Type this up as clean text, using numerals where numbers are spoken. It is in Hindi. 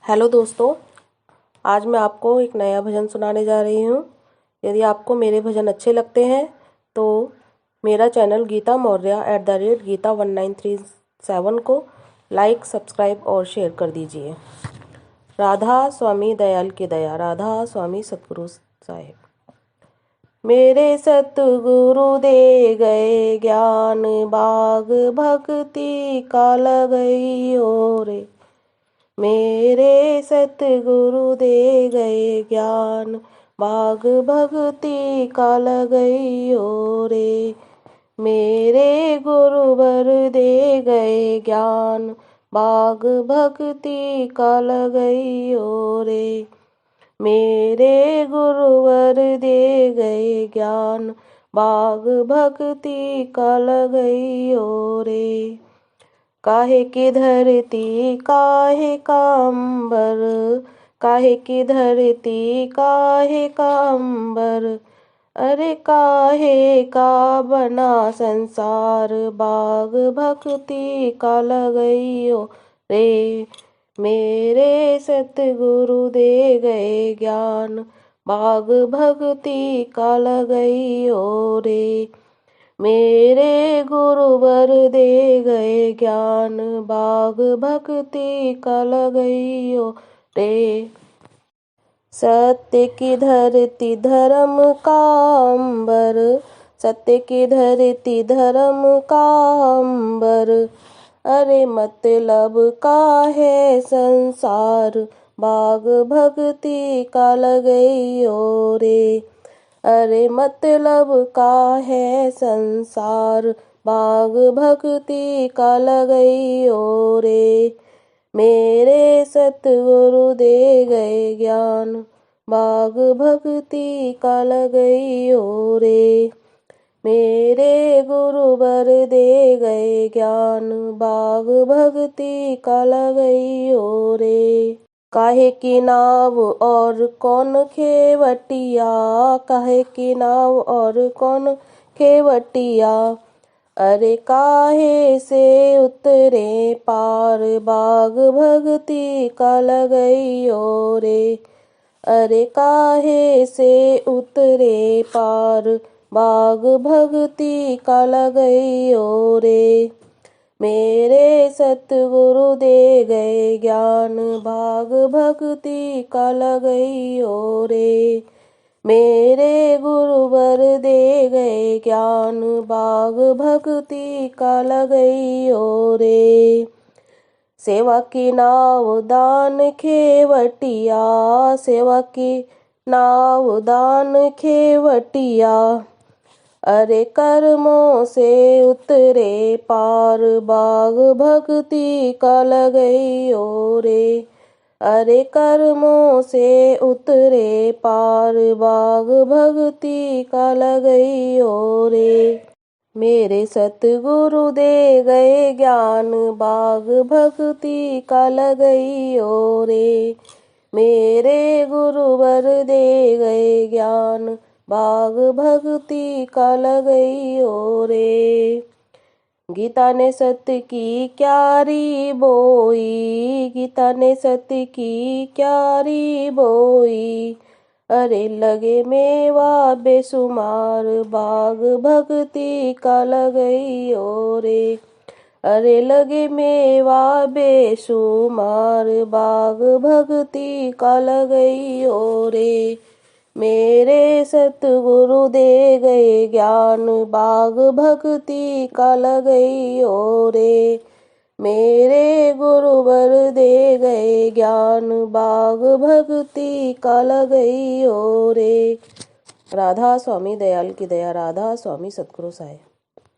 हेलो दोस्तों, आज मैं आपको एक नया भजन सुनाने जा रही हूँ। यदि आपको मेरे भजन अच्छे लगते हैं तो मेरा चैनल गीता मौर्य @गीता1937 को लाइक, सब्सक्राइब और शेयर कर दीजिए। राधा स्वामी दयाल की दया, राधा स्वामी सतगुरु साहिब। मेरे सतगुरु दे गए ज्ञान, बाग भक्ति का लगई रे। मेरे सतगुरु दे गए ज्ञान, बाग भक्ति का लगई रे। मेरे गुरुवर दे गए ज्ञान, बाग भक्ति का लगई रे। मेरे गुरुवर दे गए ज्ञान, बाग भक्ति का लगई रे। काहे की धरती काहे का अंबर, काहे की धरती काहे का अंबर, अरे काहे का बना संसार, बाग भक्ति का लगई रे। मेरे सतगुरु दे गए ज्ञान, बाग भक्ति का लगई रे। मेरे गुरुवर दे गए ज्ञान, बाग भक्ति का लगई रे। सत्य की धरती धर्म का अंबर, सत्य की धरती धर्म का अंबर, अरे मतलब का है संसार, बाग भक्ति का लगई रे। अरे मतलब का है संसार, बाग भक्ति का लगई रे। मेरे सतगुरु दे गए ज्ञान, बाग भक्ति का लगई रे। मेरे गुरुवर दे गए ज्ञान, बाग भक्ति का लगई रे। काहे की नाव और कौन खेवटिया, काहे की नाव और कौन खेवटिया, अरे काहे से उतरे पार, बाग भक्ति का लगई रे। अरे काहे से उतरे पार, बाग भक्ति का लगई रे। मेरे सतगुरु दे गए ज्ञान, बाग भक्ति का लगई रे। मेरे गुरुवर दे गए ज्ञान, बाग भक्ति का लगई रे। सेवा की नाव दान खेवटिया, सेवा की नाव दान खेवटिया, अरे कर्मों से उतरे पार, बाग भक्ति का लगई रे। अरे कर्मों से उतरे पार, बाग भक्ति का लगई रे। मेरे सतगुरु दे गए ज्ञान, बाग भक्ति का लगई रे। मेरे गुरुवर दे गए ज्ञान, बाग भक्ति का लगई रे। गीता ने सत्य की क्यारी बोई, गीता ने सत्य की क्यारी बोई, अरे लगे मेवा बेसुमार, बाग भक्ति का लगई रे। अरे लगे मेवा बेसुमार, बाग भक्ति का लगई रे। मेरे सतगुरु दे गए ज्ञान, बाग भक्ति का लगई रे। मेरे गुरुवर दे गए ज्ञान, बाग भक्ति का लगई रे। राधा स्वामी दयाल की दया, राधा स्वामी सतगुरु साहिब।